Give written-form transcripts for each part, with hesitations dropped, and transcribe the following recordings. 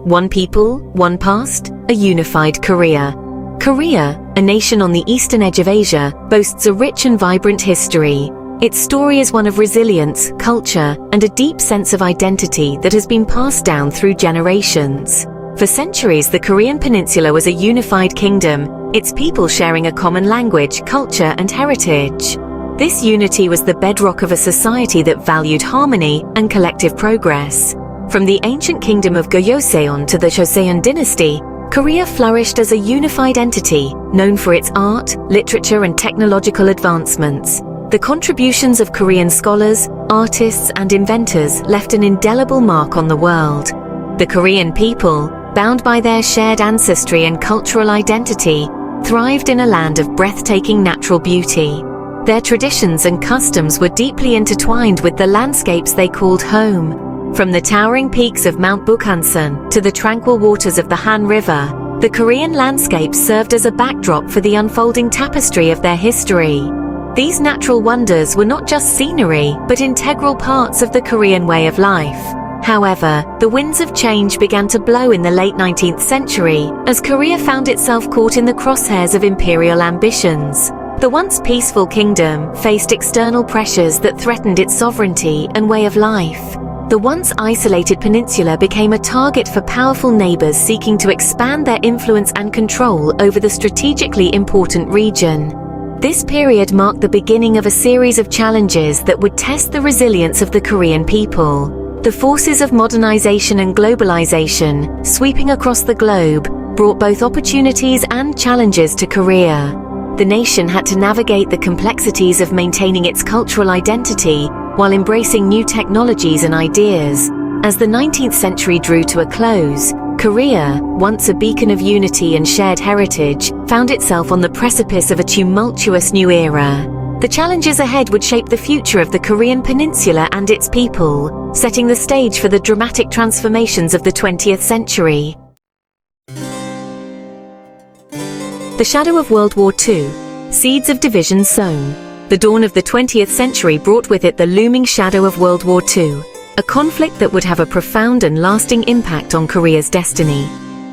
One people, one past, a unified Korea. Korea, a nation on the eastern edge of Asia, boasts a rich and vibrant history. Its story is one of resilience, culture, and a deep sense of identity that has been passed down through generations. For centuries, the Korean Peninsula was a unified kingdom, its people sharing a common language, culture, and heritage. This unity was the bedrock of a society that valued harmony and collective progress. From the ancient kingdom of Gojoseon to the Joseon dynasty, Korea flourished as a unified entity, known for its art, literature, and technological advancements. The contributions of Korean scholars, artists, and inventors left an indelible mark on the world. The Korean people, bound by their shared ancestry and cultural identity, thrived in a land of breathtaking natural beauty. Their traditions and customs were deeply intertwined with the landscapes they called home. From the towering peaks of Mount Bukhansan to the tranquil waters of the Han River, the Korean landscapes served as a backdrop for the unfolding tapestry of their history. These natural wonders were not just scenery, but integral parts of the Korean way of life. However, the winds of change began to blow in the late 19th century, as Korea found itself caught in the crosshairs of imperial ambitions. The once peaceful kingdom faced external pressures that threatened its sovereignty and way of life. The once isolated peninsula became a target for powerful neighbors seeking to expand their influence and control over the strategically important region. This period marked the beginning of a series of challenges that would test the resilience of the Korean people. The forces of modernization and globalization, sweeping across the globe, brought both opportunities and challenges to Korea. The nation had to navigate the complexities of maintaining its cultural identity while embracing new technologies and ideas. As the 19th century drew to a close, Korea, once a beacon of unity and shared heritage, found itself on the precipice of a tumultuous new era. The challenges ahead would shape the future of the Korean Peninsula and its people, setting the stage for the dramatic transformations of the 20th century. The shadow of World War II. Seeds of division sown. The dawn of the 20th century brought with it the looming shadow of World War II, a conflict that would have a profound and lasting impact on Korea's destiny.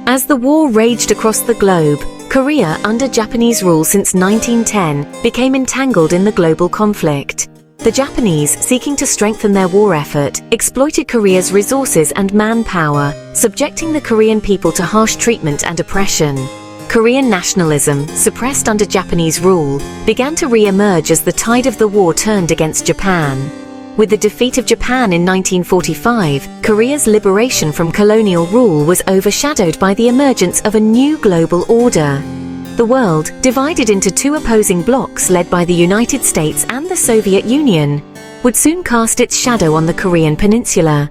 As the war raged across the globe, Korea, under Japanese rule since 1910, became entangled in the global conflict. The Japanese, seeking to strengthen their war effort, exploited Korea's resources and manpower, subjecting the Korean people to harsh treatment and oppression. Korean nationalism, suppressed under Japanese rule, began to re-emerge as the tide of the war turned against Japan. With the defeat of Japan in 1945, Korea's liberation from colonial rule was overshadowed by the emergence of a new global order. The world, divided into two opposing blocs led by the United States and the Soviet Union, would soon cast its shadow on the Korean Peninsula.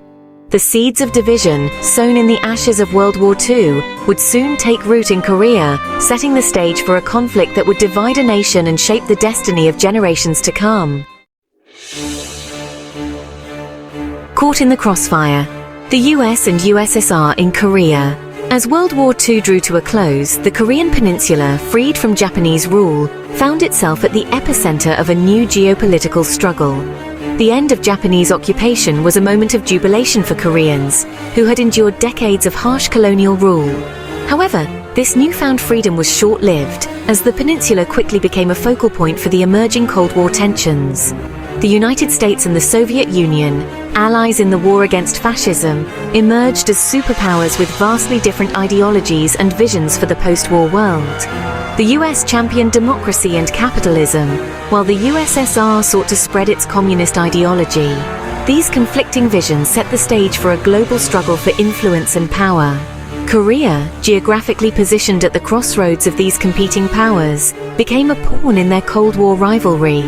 The seeds of division, sown in the ashes of World War II, would soon take root in Korea, setting the stage for a conflict that would divide a nation and shape the destiny of generations to come. Caught in the crossfire. The US and USSR in Korea. As World War II drew to a close, the Korean Peninsula, freed from Japanese rule, found itself at the epicenter of a new geopolitical struggle. The end of Japanese occupation was a moment of jubilation for Koreans, who had endured decades of harsh colonial rule. However, this newfound freedom was short-lived, as the peninsula quickly became a focal point for the emerging Cold War tensions. The United States and the Soviet Union, allies in the war against fascism, emerged as superpowers with vastly different ideologies and visions for the post-war world. The US championed democracy and capitalism, while the USSR sought to spread its communist ideology. These conflicting visions set the stage for a global struggle for influence and power. Korea, geographically positioned at the crossroads of these competing powers, became a pawn in their Cold War rivalry.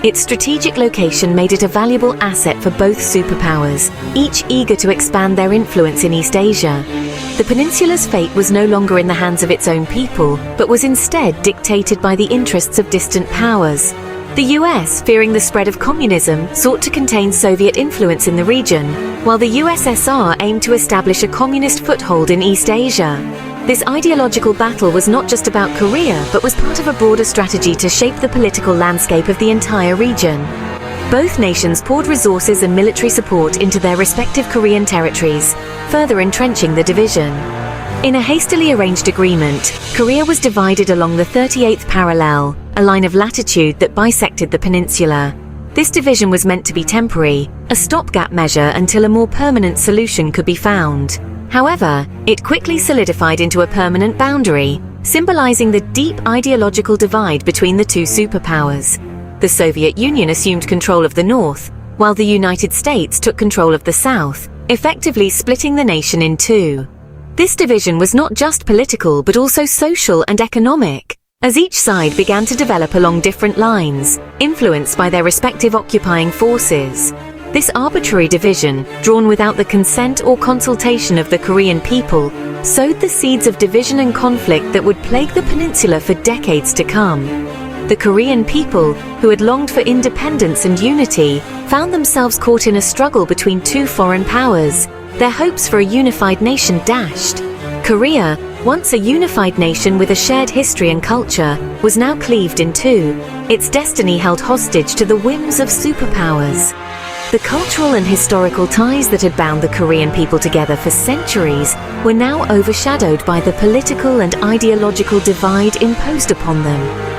Its strategic location made it a valuable asset for both superpowers, each eager to expand their influence in East Asia. The peninsula's fate was no longer in the hands of its own people, but was instead dictated by the interests of distant powers. The US, fearing the spread of communism, sought to contain Soviet influence in the region, while the USSR aimed to establish a communist foothold in East Asia. This ideological battle was not just about Korea, but was part of a broader strategy to shape the political landscape of the entire region. Both nations poured resources and military support into their respective Korean territories, further entrenching the division. In a hastily arranged agreement, Korea was divided along the 38th parallel, a line of latitude that bisected the peninsula. This division was meant to be temporary, a stopgap measure until a more permanent solution could be found. However, it quickly solidified into a permanent boundary, symbolizing the deep ideological divide between the two superpowers. The Soviet Union assumed control of the north, while the United States took control of the south, effectively splitting the nation in two. This division was not just political but also social and economic, as each side began to develop along different lines, influenced by their respective occupying forces. This arbitrary division, drawn without the consent or consultation of the Korean people, sowed the seeds of division and conflict that would plague the peninsula for decades to come. The Korean people, who had longed for independence and unity, found themselves caught in a struggle between two foreign powers, their hopes for a unified nation dashed. Korea, once a unified nation with a shared history and culture, was now cleaved in two, its destiny held hostage to the whims of superpowers. The cultural and historical ties that had bound the Korean people together for centuries were now overshadowed by the political and ideological divide imposed upon them.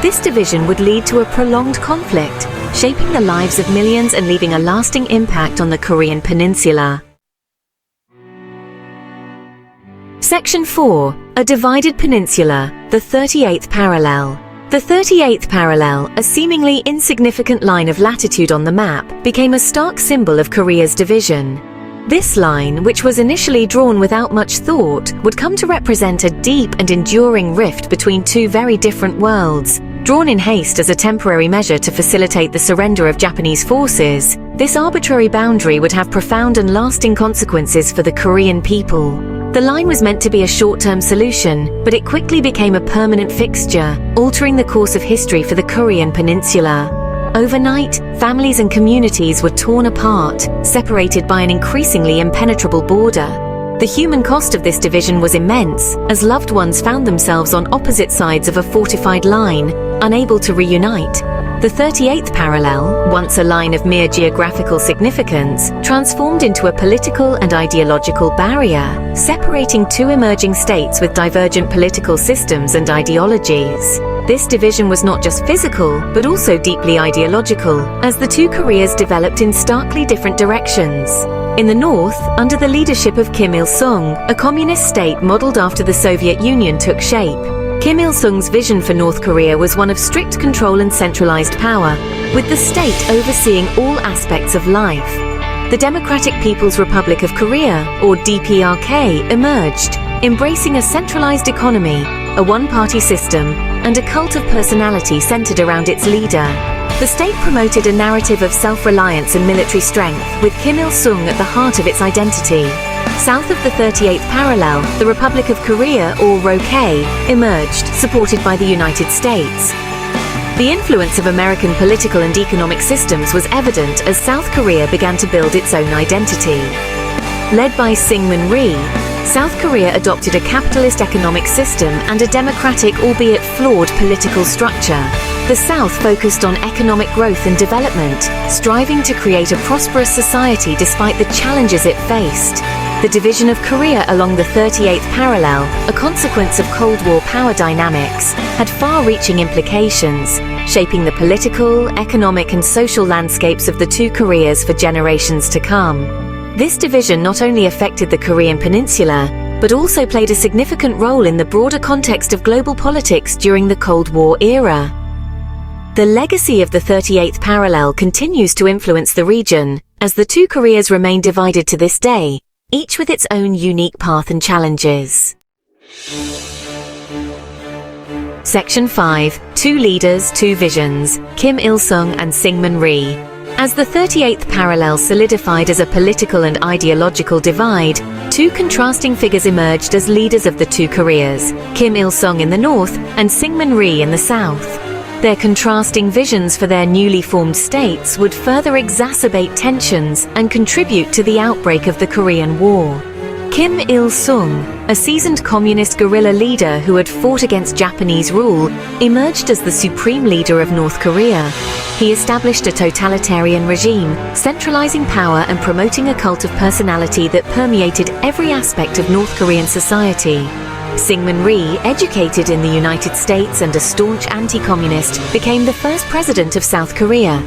This division would lead to a prolonged conflict, shaping the lives of millions and leaving a lasting impact on the Korean Peninsula. Section 4. A divided peninsula, the 38th parallel. The 38th parallel, a seemingly insignificant line of latitude on the map, became a stark symbol of Korea's division. This line, which was initially drawn without much thought, would come to represent a deep and enduring rift between two very different worlds. Drawn in haste as a temporary measure to facilitate the surrender of Japanese forces, this arbitrary boundary would have profound and lasting consequences for the Korean people. The line was meant to be a short-term solution, but it quickly became a permanent fixture, altering the course of history for the Korean Peninsula. Overnight, families and communities were torn apart, separated by an increasingly impenetrable border. The human cost of this division was immense, as loved ones found themselves on opposite sides of a fortified line, unable to reunite. The 38th parallel, once a line of mere geographical significance, transformed into a political and ideological barrier, separating two emerging states with divergent political systems and ideologies. This division was not just physical, but also deeply ideological, as the two Koreas developed in starkly different directions. In the north, under the leadership of Kim Il-sung, a communist state modeled after the Soviet Union took shape. Kim Il-sung's vision for North Korea was one of strict control and centralized power, with the state overseeing all aspects of life. The Democratic People's Republic of Korea, or DPRK, emerged, embracing a centralized economy, a one-party system, and a cult of personality centered around its leader. The state promoted a narrative of self-reliance and military strength, with Kim Il-sung at the heart of its identity. South of the 38th parallel, the Republic of Korea, or ROK, emerged, supported by the United States. The influence of American political and economic systems was evident as South Korea began to build its own identity. Led by Syngman Rhee, South Korea adopted a capitalist economic system and a democratic, albeit flawed, political structure. The South focused on economic growth and development, striving to create a prosperous society despite the challenges it faced. The division of Korea along the 38th parallel, a consequence of Cold War power dynamics, had far-reaching implications, shaping the political, economic and social landscapes of the two Koreas for generations to come. This division not only affected the Korean Peninsula, but also played a significant role in the broader context of global politics during the Cold War era. The legacy of the 38th parallel continues to influence the region, as the two Koreas remain divided to this day, each with its own unique path and challenges. Section 5. Two Leaders, Two Visions, Kim Il-sung and Syngman Rhee. As the 38th parallel solidified as a political and ideological divide, two contrasting figures emerged as leaders of the two Koreas, Kim Il-sung in the north and Syngman Rhee in the south. Their contrasting visions for their newly formed states would further exacerbate tensions and contribute to the outbreak of the Korean War. Kim Il-sung, a seasoned communist guerrilla leader who had fought against Japanese rule, emerged as the supreme leader of North Korea. He established a totalitarian regime, centralizing power and promoting a cult of personality that permeated every aspect of North Korean society. Syngman Rhee, educated in the United States and a staunch anti-communist, became the first president of South Korea.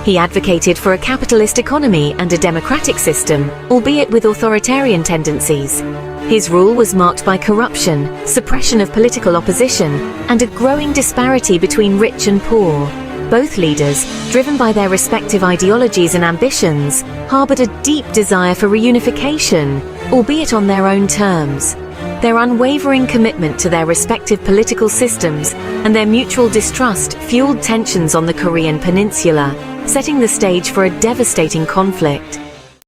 He advocated for a capitalist economy and a democratic system, albeit with authoritarian tendencies. His rule was marked by corruption, suppression of political opposition, and a growing disparity between rich and poor. Both leaders, driven by their respective ideologies and ambitions, harbored a deep desire for reunification, albeit on their own terms. Their unwavering commitment to their respective political systems and their mutual distrust fueled tensions on the Korean Peninsula, setting the stage for a devastating conflict.